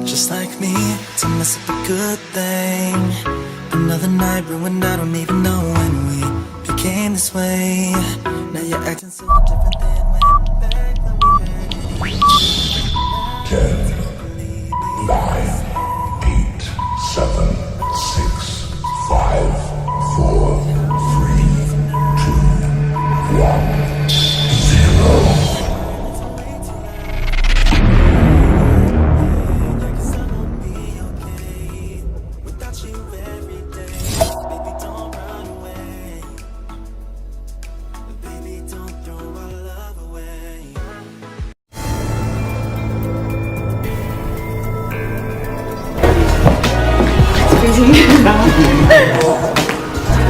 Just like me, to mess up a good thing. Another night ruined, I don't even know when we became this way. Now you're acting so different than when back when we had it. 10, 9, 8, 7, 6, 5, 4, 3, 2, 1, 0.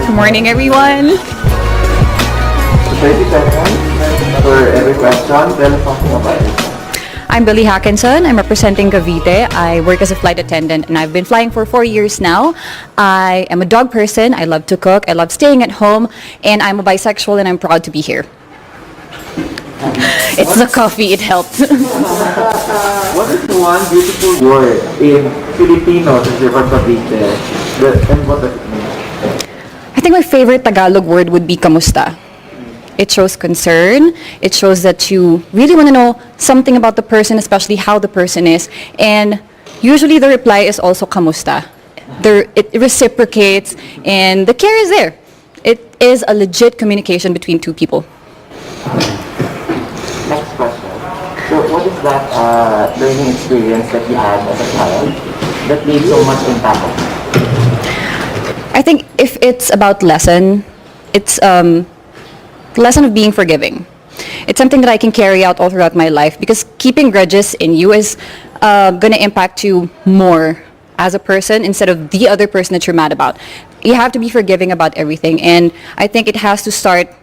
Good morning, everyone. 30 seconds for every question. Tell us something about yourself. I'm Hawkinson. I'm representing Cavite. I work as a flight attendant and I've been flying for 4 years now. I am a dog person. I love to cook. I love staying at home. And I'm a bisexual and I'm proud to be here. It's the coffee, it helped. What is the one beautiful word in Filipino since you're from Cavite? And what does it mean? I think my favorite Tagalog word would be kamusta. It shows concern. It shows that you really want to know something about the person, especially how the person is. And usually the reply is also kamusta. It reciprocates and the care is there. It is a legit communication between two people. Next question. So what is that learning experience that you had as a child that made so much impact on you? I think if it's about lesson, it's the lesson of being forgiving. It's something that I can carry out all throughout my life because keeping grudges in you is going to impact you more as a person instead of the other person that you're mad about. You have to be forgiving about everything, and I think it has to start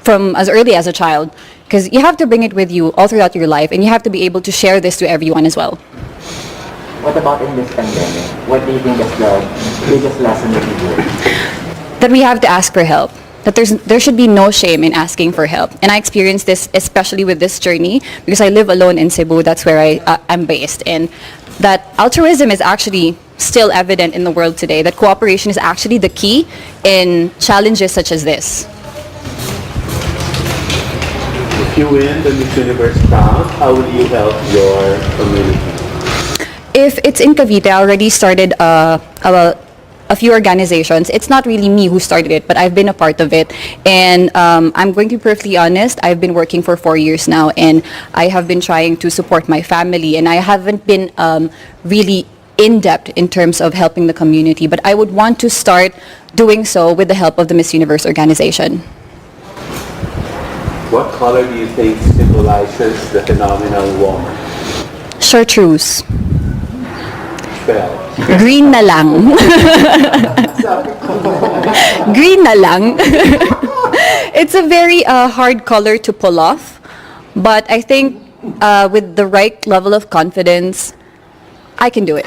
from as early as a child because you have to bring it with you all throughout your life, and you have to be able to share this to everyone as well. What about in this pandemic? What do you think is the biggest lesson that you learned? That we have to ask for help. That there should be no shame in asking for help. And I experienced this especially with this journey because I live alone in Cebu. That's where I'm based. And that altruism is actually still evident in the world today. That cooperation is actually the key in challenges such as this. If you win the Miss Universe crown, how will you help your community? If it's in Cavite, I already started a few organizations. It's not really me who started it, but I've been a part of it. And I'm going to be perfectly honest, I've been working for 4 years now, and I have been trying to support my family, and I haven't been really in-depth in terms of helping the community, but I would want to start doing so with the help of the Miss Universe organization. What color do you think symbolizes the phenomenal woman? Chartreuse. Spell. Green na lang. Green na lang. It's a very hard color to pull off, but I think with the right level of confidence, I can do it.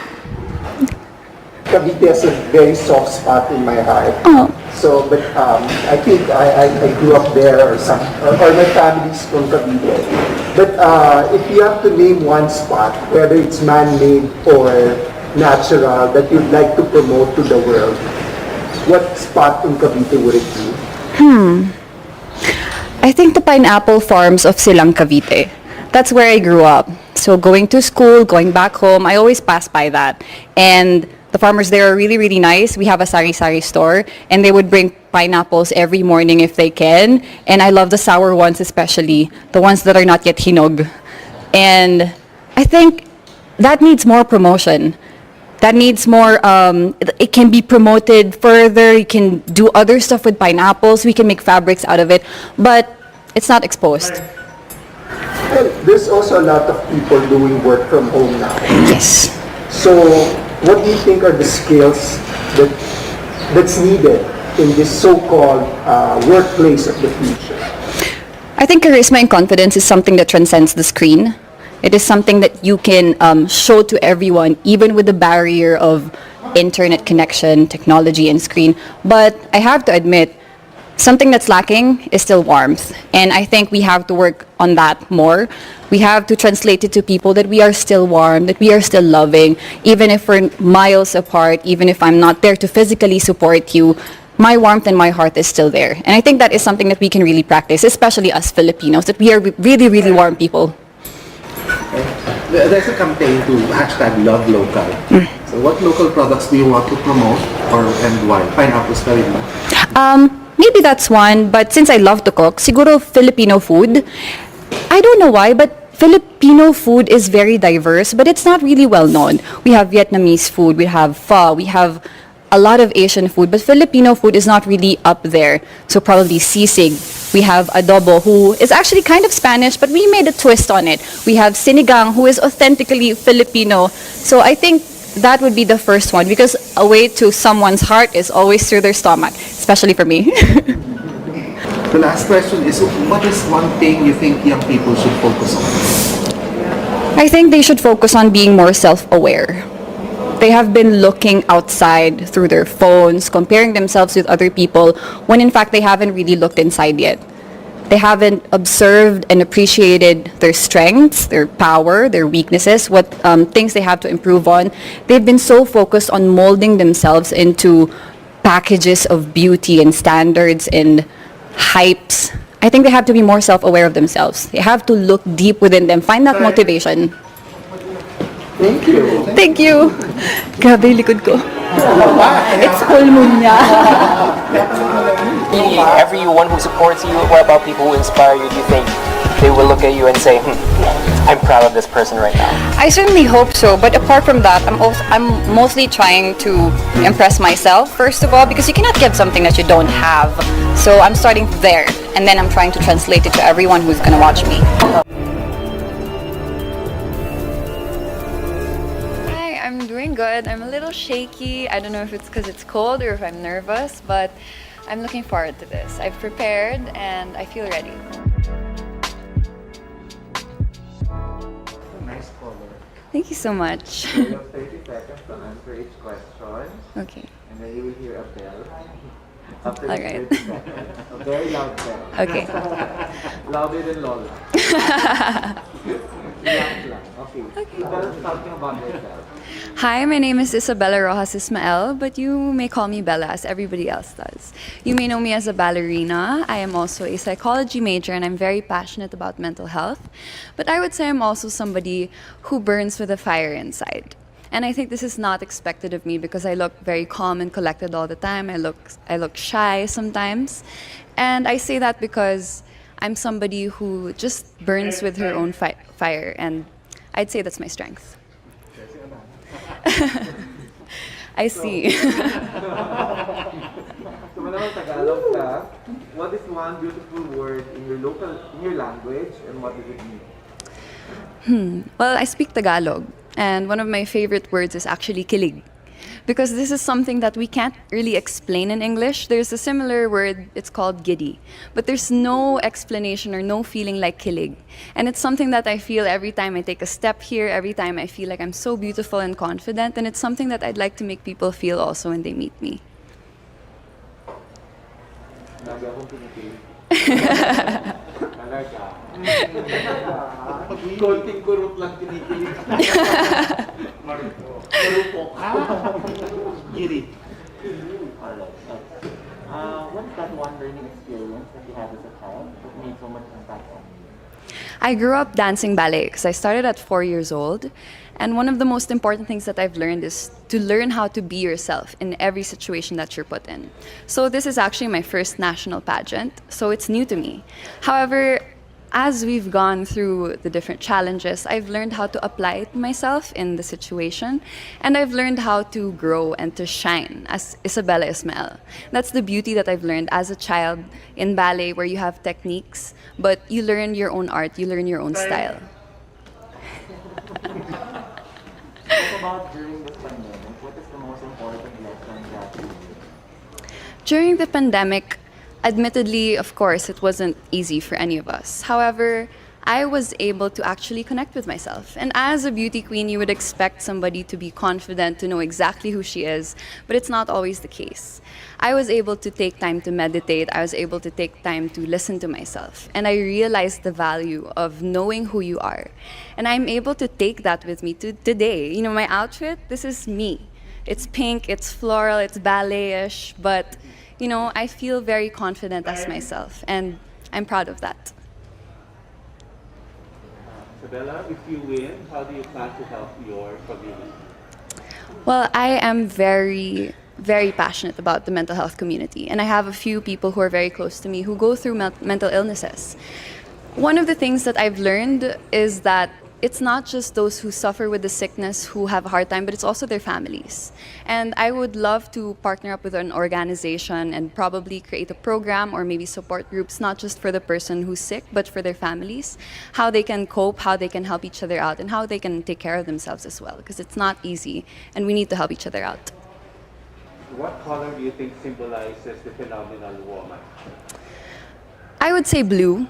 Cavite has a very soft spot in my heart. Oh. So, but I think I grew up there or my family's from Cavite. But if you have to name one spot, whether it's man-made or natural, that you'd like to promote to the world, what spot in Cavite would it be? I think the pineapple farms of Silang, Cavite. That's where I grew up. So going to school, going back home, I always pass by that. And the farmers there are really, really nice. We have a sari-sari store, and they would bring pineapples every morning if they can. And I love the sour ones, especially the ones that are not yet hinog. And I think that needs more promotion. That needs more, it can be promoted further. You can do other stuff with pineapples. We can make fabrics out of it, but it's not exposed. Well, there's also a lot of people doing work from home now. Yes. So, what do you think are the skills that's needed in this so-called workplace of the future? I think charisma and confidence is something that transcends the screen. It is something that you can show to everyone, even with the barrier of internet connection, technology, and screen. But I have to admit, something that's lacking is still warmth. And I think we have to work on that more. We have to translate it to people that we are still warm, that we are still loving, even if we're miles apart, even if I'm not there to physically support you, my warmth and my heart is still there. And I think that is something that we can really practice, especially us Filipinos, that we are really, really warm people. There's a campaign to hashtag Love Local. So what local products do you want to promote and why? Pineapple Starina. Maybe that's one, but since I love to cook, siguro Filipino food. I don't know why, but Filipino food is very diverse, but it's not really well known. We have Vietnamese food, we have pho, we have a lot of Asian food, but Filipino food is not really up there. So probably sisig. We have adobo, who is actually kind of Spanish, but we made a twist on it. We have sinigang, who is authentically Filipino. So I think that would be the first one, because a way to someone's heart is always through their stomach, especially for me. The last question is, what is one thing you think young people should focus on? I think they should focus on being more self-aware. They have been looking outside through their phones, comparing themselves with other people, when in fact they haven't really looked inside yet. They haven't observed and appreciated their strengths, their power, their weaknesses, what things they have to improve on. They've been so focused on molding themselves into packages of beauty and standards and hypes. I think they have to be more self-aware of themselves. They have to look deep within them, find that motivation. Thank you. Thank you. Grabe, likod ko. It's full moon niya. Everyone who supports you, what about people who inspire you? Do you think they will look at you and say, I'm proud of this person right now? I certainly hope so, but apart from that, I'm mostly trying to impress myself, first of all, because you cannot give something that you don't have. So I'm starting there, and then I'm trying to translate it to everyone who's going to watch me. I'm doing good. I'm a little shaky. I don't know if it's because it's cold or if I'm nervous, but I'm looking forward to this. I've prepared and I feel ready. Nice color. Thank you so much. So you have 30 seconds to answer each question. Okay. And then you will hear a bell. After All the right. 30 seconds. A very loud bell. Okay. Louder than Lola. Okay. Tell us something about yourself. Hi, my name is Isabella Rojas Ismael, but you may call me Bella as everybody else does. You may know me as a ballerina. I am also a psychology major and I'm very passionate about mental health. But I would say I'm also somebody who burns with a fire inside. And I think this is not expected of me because I look very calm and collected all the time. I look shy sometimes. And I say that because I'm somebody who just burns with her own fire, and I'd say that's my strength. I see. So whenever Tagalog ka, what is one beautiful word in your language, and what does it mean? Well, I speak Tagalog, and one of my favorite words is actually kilig. Because this is something that we can't really explain in English. There's a similar word, it's called giddy. But there's no explanation or no feeling like kilig. And it's something that I feel every time I take a step here, every time I feel like I'm so beautiful and confident. And it's something that I'd like to make people feel also when they meet me. Lagi akong pinipilit. Talaga. Konting kurot lang kinikilig. Marupok. Giri. What's that one learning experience that you had as a child that made so much impact on you? I grew up dancing ballet because I started at 4 years old. And one of the most important things that I've learned is to learn how to be yourself in every situation that you're put in. So this is actually my first national pageant, so it's new to me. However, as we've gone through the different challenges, I've learned how to apply it myself in the situation, and I've learned how to grow and to shine as Isabella Ismael. That's the beauty that I've learned as a child in ballet, where you have techniques, but you learn your own art, you learn your own style. What about during this pandemic? What is the most important lesson that you learned? During the pandemic, admittedly, of course, it wasn't easy for any of us. However, I was able to actually connect with myself. And as a beauty queen, you would expect somebody to be confident, to know exactly who she is, but it's not always the case. I was able to take time to meditate. I was able to take time to listen to myself. And I realized the value of knowing who you are. And I'm able to take that with me to today. You know, my outfit, this is me. It's pink, it's floral, it's ballet-ish, but, you know, I feel very confident as myself, and I'm proud of that. Isabella, if you win, how do you plan to help your community? Well, I am very, very passionate about the mental health community, and I have a few people who are very close to me who go through mental illnesses. One of the things that I've learned is that it's not just those who suffer with the sickness who have a hard time, but it's also their families. And I would love to partner up with an organization and probably create a program or maybe support groups, not just for the person who's sick, but for their families, how they can cope, how they can help each other out, and how they can take care of themselves as well, because it's not easy, and we need to help each other out. What color do you think symbolizes the phenomenal woman? I would say blue.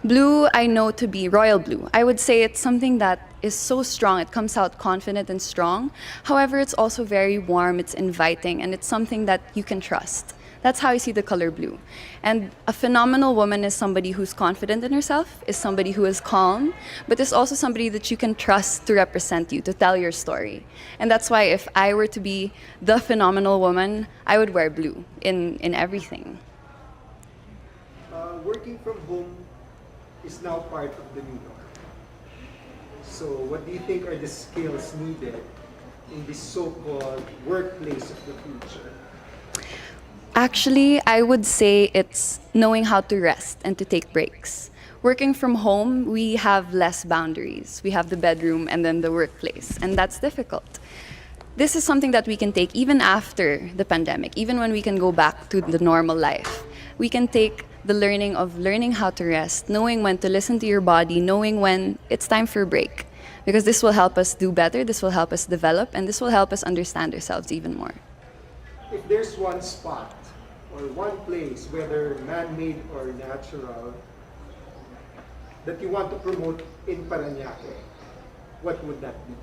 Blue, I know to be royal blue. I would say it's something that is so strong. It comes out confident and strong. However, it's also very warm, it's inviting, and it's something that you can trust. That's how I see the color blue. And a phenomenal woman is somebody who's confident in herself, is somebody who is calm, but is also somebody that you can trust to represent you, to tell your story. And that's why if I were to be the phenomenal woman, I would wear blue in everything. Working from home is now part of the new norm. So what do you think are the skills needed in this so-called workplace of the future? Actually, I would say it's knowing how to rest and to take breaks. Working from home, we have less boundaries. We have the bedroom and then the workplace, and that's difficult. This is something that we can take even after the pandemic, even when we can go back to the normal life. We can take the learning how to rest, knowing when to listen to your body, knowing when it's time for a break. Because this will help us do better, this will help us develop, and this will help us understand ourselves even more. If there's one spot or one place, whether man-made or natural, that you want to promote in Parañaque, what would that be?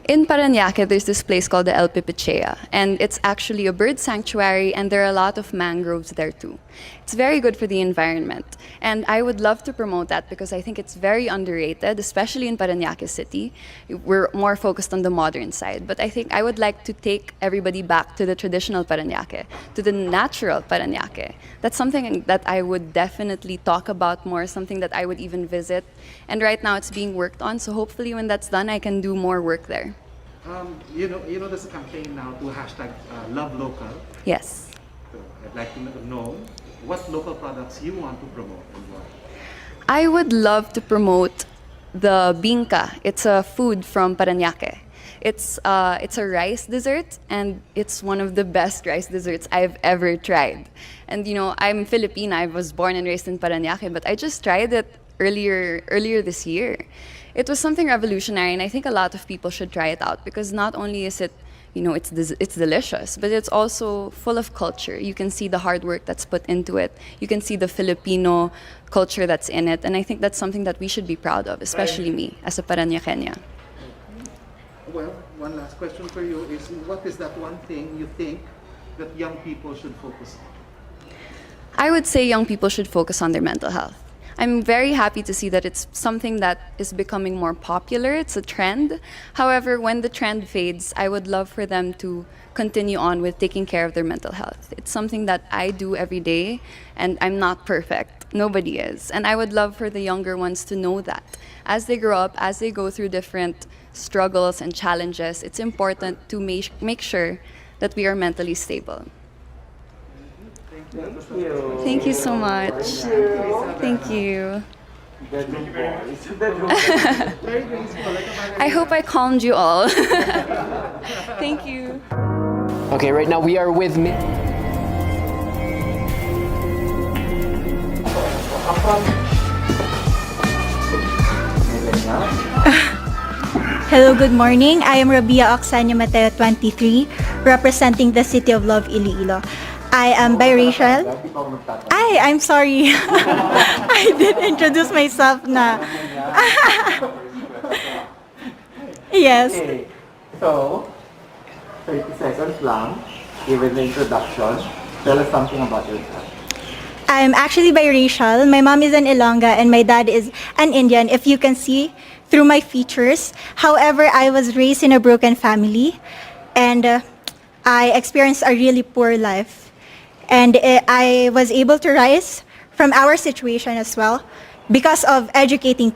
In Parañaque, there's this place called the El Pipicea, and it's actually a bird sanctuary, and there are a lot of mangroves there too. It's very good for the environment, and I would love to promote that because I think it's very underrated, especially in Parañaque City. We're more focused on the modern side, but I think I would like to take everybody back to the traditional Parañaque, to the natural Parañaque. That's something that I would definitely talk about more, something that I would even visit, and right now it's being worked on, so hopefully when that's done, I can do more work there. You know, there's a campaign now to hashtag Love Local. Yes. So I'd like to know what local products you want to promote and why. I would love to promote the binca. It's a food from Parañaque. It's a rice dessert, and it's one of the best rice desserts I've ever tried. And you know, I'm Filipina. I was born and raised in Parañaque, but I just tried it earlier this year. It was something revolutionary, and I think a lot of people should try it out because not only is it, you know, it's delicious, but it's also full of culture. You can see the hard work that's put into it. You can see the Filipino culture that's in it, and I think that's something that we should be proud of, especially me as a Parañaqueña. Well, one last question for you is, what is that one thing you think that young people should focus on? I would say young people should focus on their mental health. I'm very happy to see that it's something that is becoming more popular. It's a trend. However, when the trend fades, I would love for them to continue on with taking care of their mental health. It's something that I do every day, and I'm not perfect. Nobody is. And I would love for the younger ones to know that. As they grow up, as they go through different struggles and challenges, it's important to make sure that we are mentally stable. Thank you. Thank you so much. Thank you. Bedroom boys. Bedroom I hope I calmed you all. Thank you. Okay, right now we are with Hello, good morning. I am Rabia Ocampo, 23, representing the City of Love, Iloilo. I am biracial. Ikaw magtatanong. I'm sorry. I did introduce myself na. Yes. Okay. So, 30 seconds lang, given the introduction. Tell us something about yourself. I'm actually biracial. My mom is an Ilongga and my dad is an Indian, if you can see through my features. However, I was raised in a broken family and I experienced a really poor life. And I was able to rise from our situation as well because of educating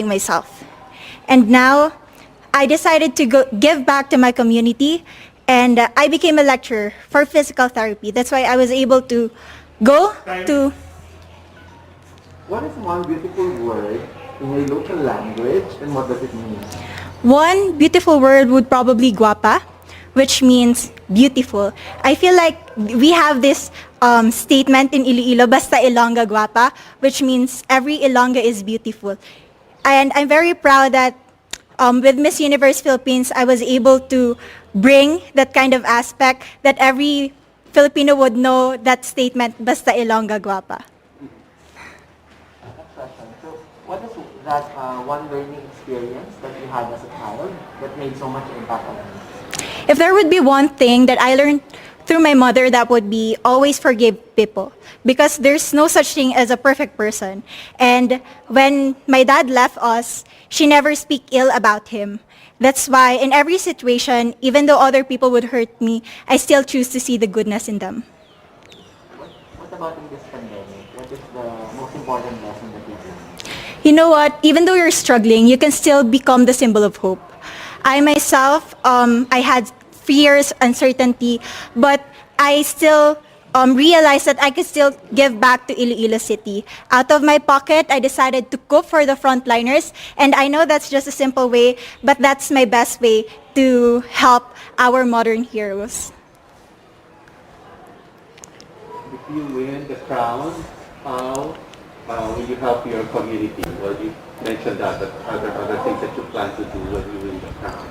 myself. And now I decided to give back to my community and I became a lecturer for physical therapy. That's why I was able to go to... What is one beautiful word in your local language and what does it mean? One beautiful word would probably guapa, which means beautiful. I feel like we have this statement in Iloilo, basta Ilongga guapa, which means every Ilongga is beautiful. And I'm very proud that with Miss Universe Philippines, I was able to bring that kind of aspect that every Filipino would know that statement, basta Ilongga guapa. So, what is that one learning experience that you had as a child that made so much impact on you? If there would be one thing that I learned through my mother, that would be always forgive people. Because there's no such thing as a perfect person. And when my dad left us, she never speak ill about him. That's why in every situation, even though other people would hurt me, I still choose to see the goodness in them. What about in this pandemic? What is the most important lesson that you learned? You know what? Even though you're struggling, you can still become the symbol of hope. I myself, I had fears, uncertainty, but I still realized that I could still give back to Iloilo City. Out of my pocket, I decided to cook for the frontliners, and I know that's just a simple way, but that's my best way to help our modern heroes. If you win the crown, how will you help your community? Well, you mentioned that, but are there other things that you plan to do when you win the crown?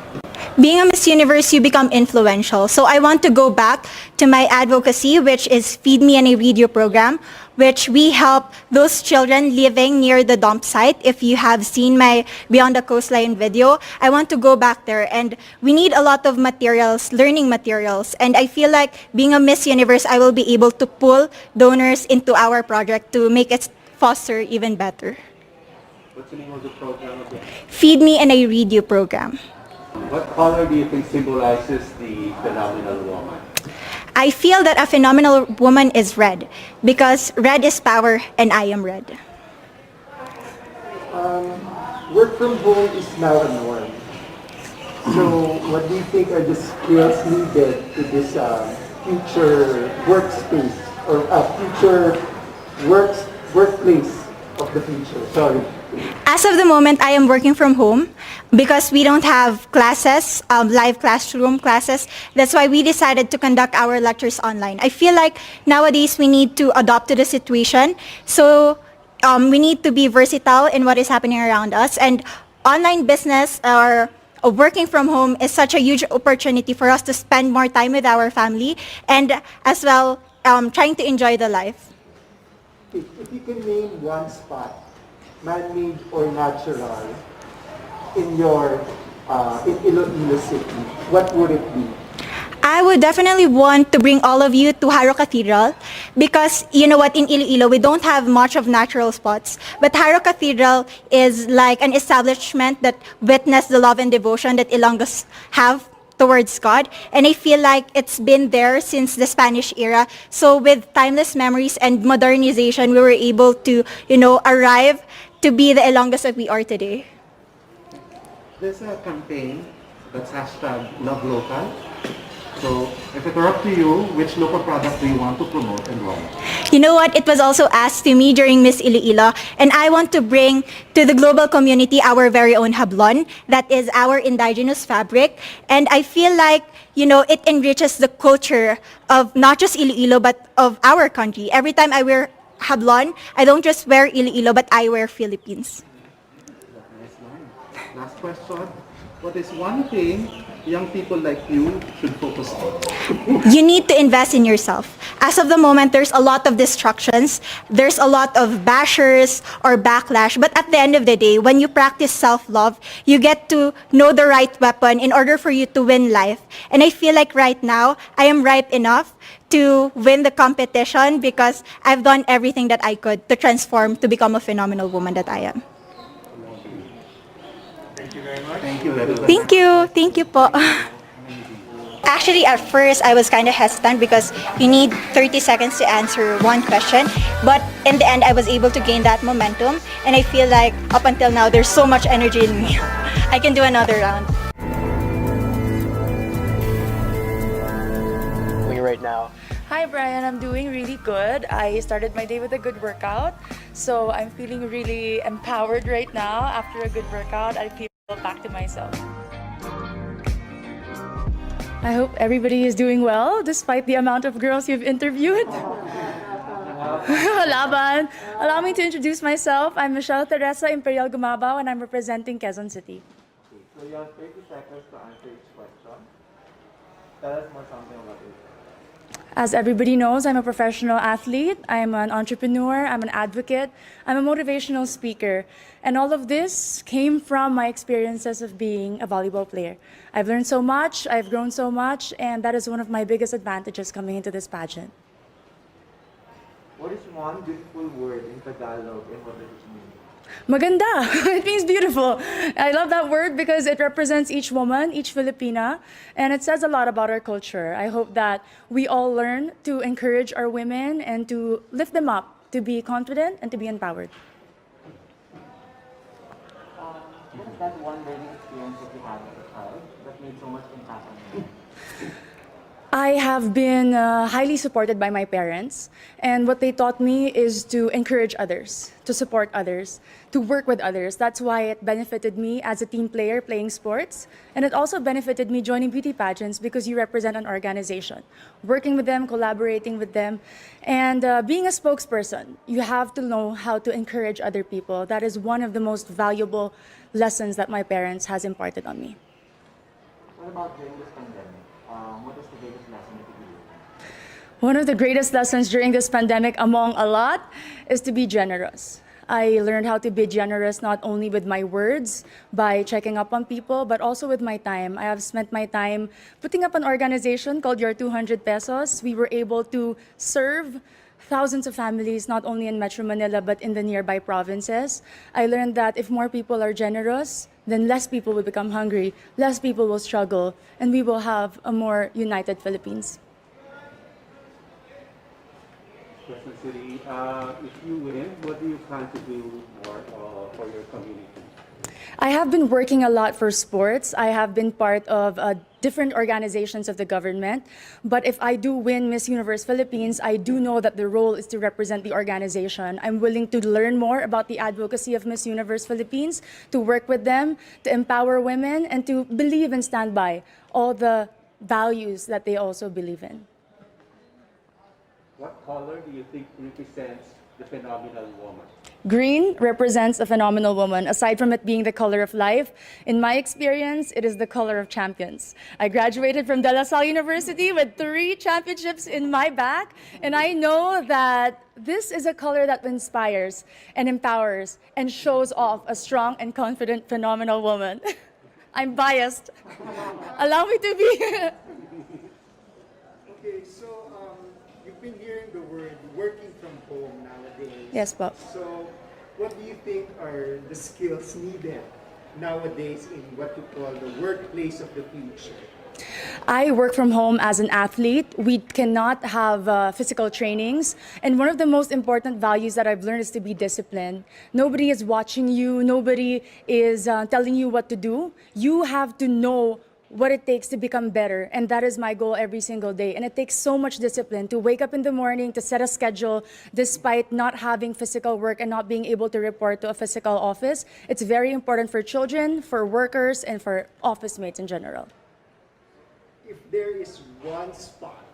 Being a Miss Universe, you become influential. So I want to go back to my advocacy, which is Feed Me and I Read You program, which we help those children living near the dump site. If you have seen my Beyond the Coastline video, I want to go back there. And we need a lot of materials, learning materials. And I feel like being a Miss Universe, I will be able to pull donors into our project to make it foster even better. What's the name of the program again? Feed Me and I Read You program. What color do you think symbolizes the phenomenal woman? I feel that a phenomenal woman is red because red is power and I am red. Work from home is now a norm. So what do you think are the skills needed to this future workspace or future workplace of the future? Sorry. As of the moment, I am working from home because we don't have classes, live classroom classes. That's why we decided to conduct our lectures online. I feel like nowadays we need to adopt to the situation. So we need to be versatile in what is happening around us. And online business or working from home is such a huge opportunity for us to spend more time with our family and as well trying to enjoy the life. If you can name one spot, man-made or natural, in your in Iloilo City, what would it be? I would definitely want to bring all of you to Haro Cathedral because you know what, in Iloilo we don't have much of natural spots, but Haro Cathedral is like an establishment that witnessed the love and devotion that Ilonggos have towards God, and I feel like it's been there since the Spanish era. So with timeless memories and modernization, we were able to, arrive to be the Ilonggos that we are today. There's a campaign that's hashtag Love Local. So if it were up to you, which local product do you want to promote and why? You know what? It was also asked to me during Miss Iloilo, and I want to bring to the global community our very own hablon. That is our indigenous fabric. And I feel like, it enriches the culture of not just Iloilo, but of our country. Every time I wear hablon, I don't just wear Iloilo, but I wear Philippines. Nice line. Last question. what is one thing young people like you should focus on? You need to invest in yourself. As of the moment, there's a lot of distractions, there's a lot of bashers or backlash, but at the end of the day, when you practice self-love, you get to know the right weapon in order for you to win life. And I feel like right now, I am ripe enough to win the competition because I've done everything that I could to transform to become a phenomenal woman that I am. Thank you very much. Thank you very much. Thank you. Thank you po. Actually, at first, I was kind of hesitant because you need 30 seconds to answer one question. But in the end, I was able to gain that momentum. And I feel like up until now, there's so much energy in me. I can do another round. Right now. Hi Brian, I'm doing really good. I started my day with a good workout, so I'm feeling really empowered right now. After a good workout, I feel back to myself. I hope everybody is doing well despite the amount of girls you've interviewed. Laban. Allow me to introduce myself. I'm Michelle Teresa Imperial Gumabao and I'm representing Quezon City. So you have 30 seconds to answer each question. Tell us more something about it. As everybody knows, I'm a professional athlete, I'm an entrepreneur, I'm an advocate, I'm a motivational speaker. And all of this came from my experiences of being a volleyball player. I've learned so much, I've grown so much, and that is one of my biggest advantages coming into this pageant. What is one beautiful word in Tagalog and what does it mean? Maganda. It means beautiful. I love that word because it represents each woman, each Filipina, and it says a lot about our culture. I hope that we all learn to encourage our women and to lift them up, to be confident and to be empowered. What is that one learning experience that you had as a child that made so much impact on you? I have been highly supported by my parents, and what they taught me is to encourage others, to support others, to work with others. That's why it benefited me as a team player playing sports, and it also benefited me joining beauty pageants because you represent an organization. Working with them, collaborating with them, and being a spokesperson, you have to know how to encourage other people. That is one of the most valuable lessons that my parents has imparted on me. What about during this pandemic? What is the greatest lesson that you learned? One of the greatest lessons during this pandemic, among a lot, is to be generous. I learned how to be generous not only with my words, by checking up on people, but also with my time. I have spent my time putting up an organization called Your 200 Pesos. We were able to serve thousands of families, not only in Metro Manila, but in the nearby provinces. I learned that if more people are generous, then less people will become hungry, less people will struggle, and we will have a more united Philippines. Quezon City, if you win, what do you plan to do more for your community? I have been working a lot for sports. I have been part of different organizations of the government. But if I do win Miss Universe Philippines, I do know that the role is to represent the organization. I'm willing to learn more about the advocacy of Miss Universe Philippines, to work with them, to empower women, and to believe and stand by all the values that they also believe in. What color do you think represents the phenomenal woman? Green represents a phenomenal woman. Aside from it being the color of life, in my experience, it is the color of champions. I graduated from De La Salle University with 3 championships in my back, and I know that this is a color that inspires and empowers and shows off a strong and confident, phenomenal woman. I'm biased. Allow me to be. Okay, so you've been hearing the word working from home nowadays. Yes, Bob. So what do you think are the skills needed nowadays in what you call the workplace of the future? I work from home as an athlete. We cannot have physical trainings. And one of the most important values that I've learned is to be disciplined. Nobody is watching you. Nobody is telling you what to do. You have to know what it takes to become better. And that is my goal every single day. And it takes so much discipline to wake up in the morning, to set a schedule, despite not having physical work and not being able to report to a physical office. It's very important for children, for workers, and for office mates in general. If there is one spot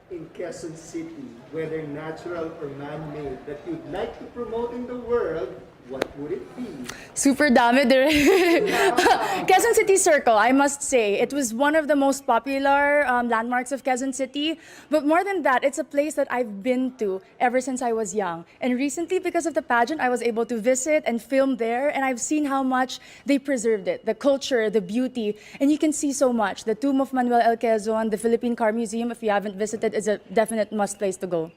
in Quezon City, whether natural or man-made, that you'd like to promote in the world, What would it be? Super dami dire. Quezon City Circle, I must say. It was one of the most popular landmarks of Quezon City. But more than that, it's a place that I've been to ever since I was young. And recently, because of the pageant, I was able to visit and film there. And I've seen how much they preserved it, the culture, the beauty. And you can see so much. The Tomb of Manuel L. Quezon, the Philippine Car Museum, if you haven't visited, is a definite must place to go.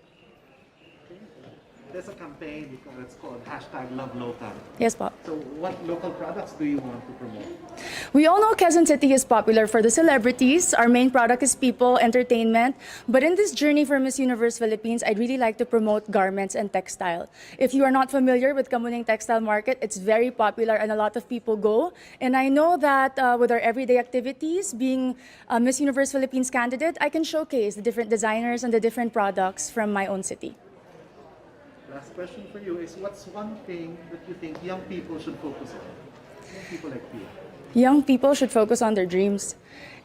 There's a campaign, it's called #LoveLocal. Yes, Pop. So what local products do you want to promote? We all know Quezon City is popular for the celebrities. Our main product is people, entertainment. But in this journey for Miss Universe Philippines, I'd really like to promote garments and textile. If you are not familiar with Kamuning Textile Market, it's very popular and a lot of people go. And I know that with our everyday activities, being a Miss Universe Philippines candidate, I can showcase the different designers and the different products from my own city. Last question for you is, what's one thing that you think young people should focus on? Young people like you. Young people should focus on their dreams.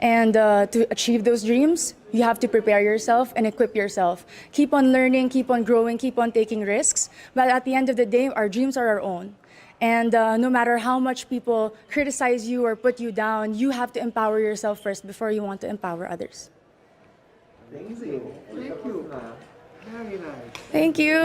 And to achieve those dreams, you have to prepare yourself and equip yourself. Keep on learning, keep on growing, keep on taking risks. But at the end of the day, our dreams are our own. And no matter how much people criticize you or put you down, you have to empower yourself first before you want to empower others. Thank you. Thank you. Very nice. Thank you.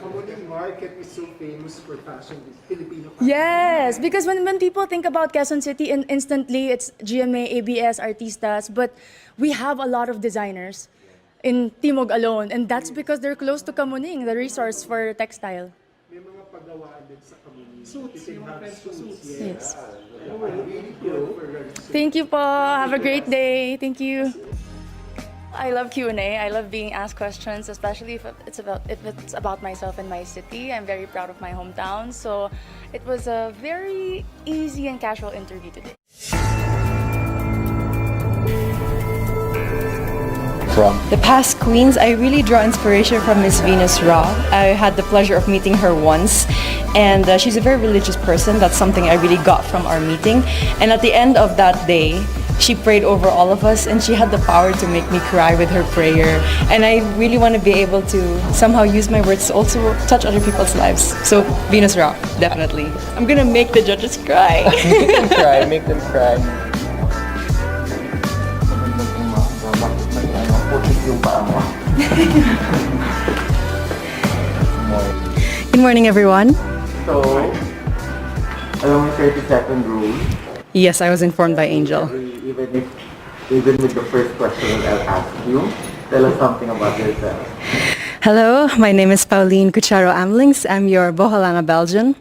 Kamuning Market is so famous for fashion, Filipino fashion. Yes, because when people think about Quezon City, instantly it's GMA, ABS, Artistas, but we have a lot of designers in Timog alone, and that's because they're close to Kamuning, the resource for textile. May mga pagawaan din sa Kamuning. Suits, yung mga friends ko suits. Yes. Really good for registration. Thank you po. Have a great day. Thank you. I love Q&A. I love being asked questions, especially if it's about myself and my city. I'm very proud of my hometown, so it was a very easy and casual interview today. From The past queens, I really draw inspiration from Miss Venus Ra. I had the pleasure of meeting her once, and she's a very religious person. That's something I really got from our meeting. And at the end of that day, she prayed over all of us, and she had the power to make me cry with her prayer. And I really want to be able to somehow use my words to also touch other people's lives. So Venus Ra, definitely. I'm gonna make the judges cry. Make them cry, make them cry. Good morning, everyone. So, alam mo 30-second rule. Yes, I was informed by Angel. Even with the first question I'll ask you, tell us something about yourself. Hello, my name is Pauline Kucharo Amlings. I'm your Boholana Belgian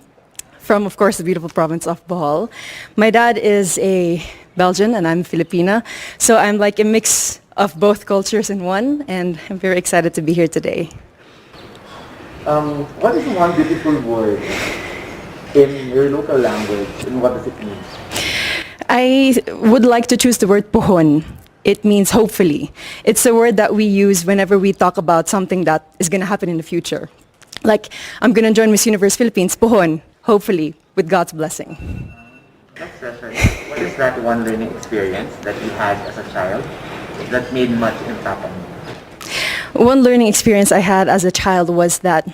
from, of course, the beautiful province of Bohol. My dad is a Belgian and I'm Filipina, so I'm like a mix of both cultures in one, and I'm very excited to be here today. What is one beautiful word in your local language, and what does it mean? I would like to choose the word pohon. It means hopefully. It's a word that we use whenever we talk about something that is going to happen in the future. Like, I'm going to join Miss Universe Philippines, pohon, hopefully, with God's blessing. Next question. What is that one learning experience that you had as a child that made much impact on you? One learning experience I had as a child was that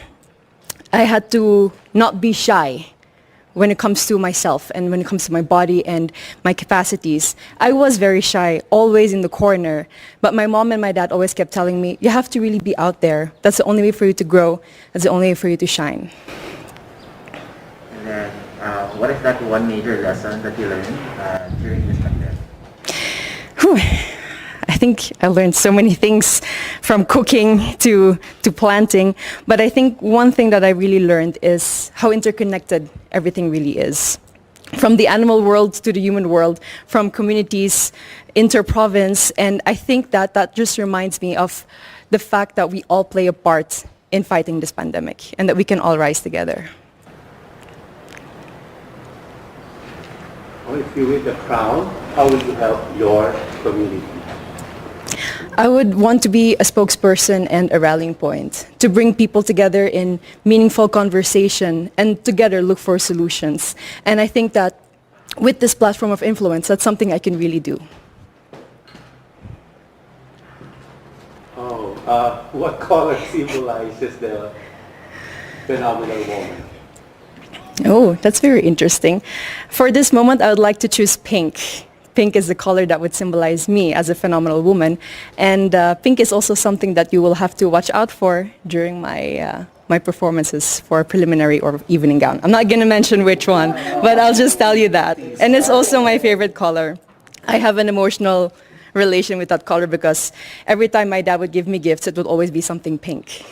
I had to not be shy when it comes to myself and when it comes to my body and my capacities. I was very shy, always in the corner, but my mom and my dad always kept telling me, you have to really be out there. That's the only way for you to grow. That's the only way for you to shine. And then, what is that one major lesson that you learned during this pandemic? Whew. I think I learned so many things, from cooking to planting, but I think one thing that I really learned is how interconnected everything really is. From the animal world to the human world, from communities, inter-province, and I think that just reminds me of the fact that we all play a part in fighting this pandemic and that we can all rise together. If you win the crown, how will you help your community? I would want to be a spokesperson and a rallying point, to bring people together in meaningful conversation and together look for solutions. And I think that with this platform of influence, that's something I can really do. What color symbolizes the phenomenal woman? Oh, that's very interesting. For this moment, I would like to choose pink. Pink is the color that would symbolize me as a phenomenal woman. And pink is also something that you will have to watch out for during my performances for preliminary or evening gown. I'm not going to mention which one, but I'll just tell you that. And it's also my favorite color. I have an emotional relation with that color because every time my dad would give me gifts, it would always be something pink.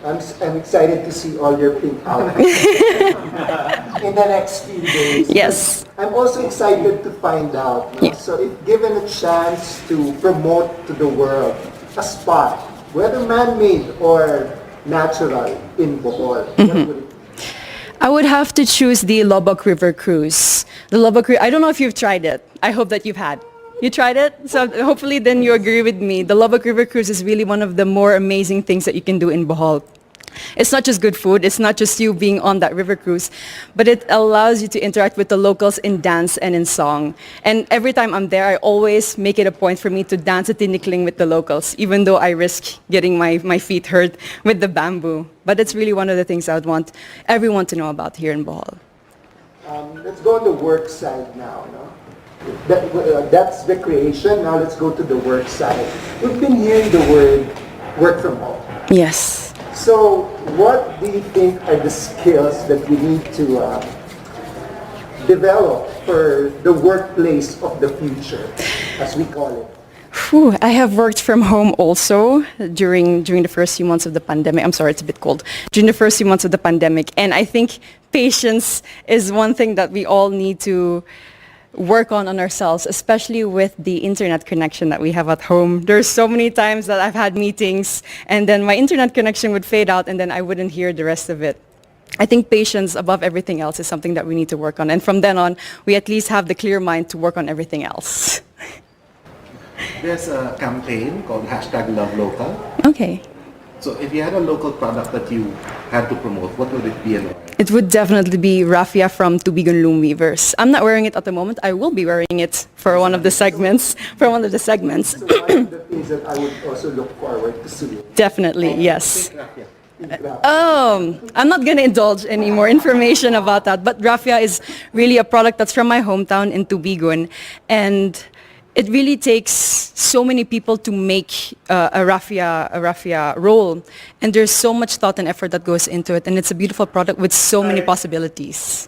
I'm excited to see all your pink outfits in the next few days. Yes. I'm also excited to find out. Yeah. So if given a chance to promote to the world a spot, whether man-made or natural in Bohol, what would it be? I would have to choose the Lobok River Cruise. The Lobok River, I don't know if you've tried it. I hope that you've had. You tried it? So hopefully then you agree with me. The Lobok River Cruise is really one of the more amazing things that you can do in Bohol. It's not just good food, it's not just you being on that river cruise, but it allows you to interact with the locals in dance and in song. And every time I'm there, I always make it a point for me to dance a tinikling with the locals, even though I risk getting my feet hurt with the bamboo. But it's really one of the things I would want everyone to know about here in Bohol. Let's go on the work side now. No? That's recreation. Now let's go to the work side. We've been hearing the word work from home. Yes. So what do you think are the skills that we need to develop for the workplace of the future, as we call it? Whew, I have worked from home also during the first few months of the pandemic. I'm sorry, it's a bit cold. During the first few months of the pandemic. And I think patience is one thing that we all need to work on ourselves, especially with the internet connection that we have at home. There's so many times that I've had meetings and then my internet connection would fade out and then I wouldn't hear the rest of it. I think patience above everything else is something that we need to work on. And from then on, we at least have the clear mind to work on everything else. There's a campaign called #LoveLocal. Okay. So if you had a local product that you had to promote, what would it be and why? It would definitely be raffia from Tubigon Loom Weavers. I'm not wearing it at the moment. I will be wearing it for one of the segments. So one of the things that I would also look forward to seeing. Definitely, yes. I'm not going to indulge any more information about that, but raffia is really a product that's from my hometown in Tubigon, and it really takes so many people to make a raffia roll, and there's so much thought and effort that goes into it, and it's a beautiful product with so many possibilities.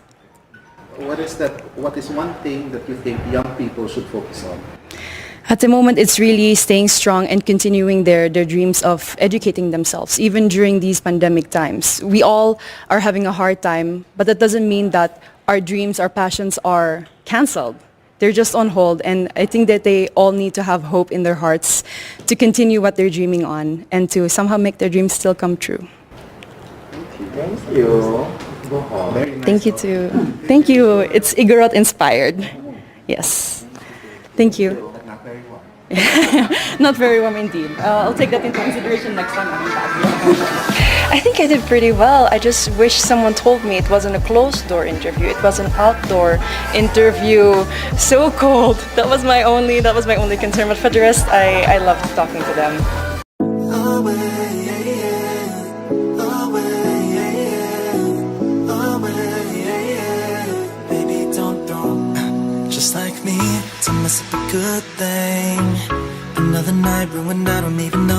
What is one thing that you think young people should focus on? At the moment, it's really staying strong and continuing their dreams of educating themselves, even during these pandemic times. We all are having a hard time, but that doesn't mean that our dreams, our passions are canceled. They're just on hold, and I think that they all need to have hope in their hearts to continue what they're dreaming on and to somehow make their dreams still come true. Thank you. Very nice. Thank you too. Thank you. It's Igorot inspired. Yes. Thank you. Not very warm. Not very warm indeed. I'll take that into consideration next time I'm back. I think I did pretty well. I just wish someone told me it wasn't a closed door interview. It was an outdoor interview. So cold. That was my only concern. But for the rest, I loved talking to them. Baby, don't just like me to mess up a good thing. Another night ruined, I don't even know.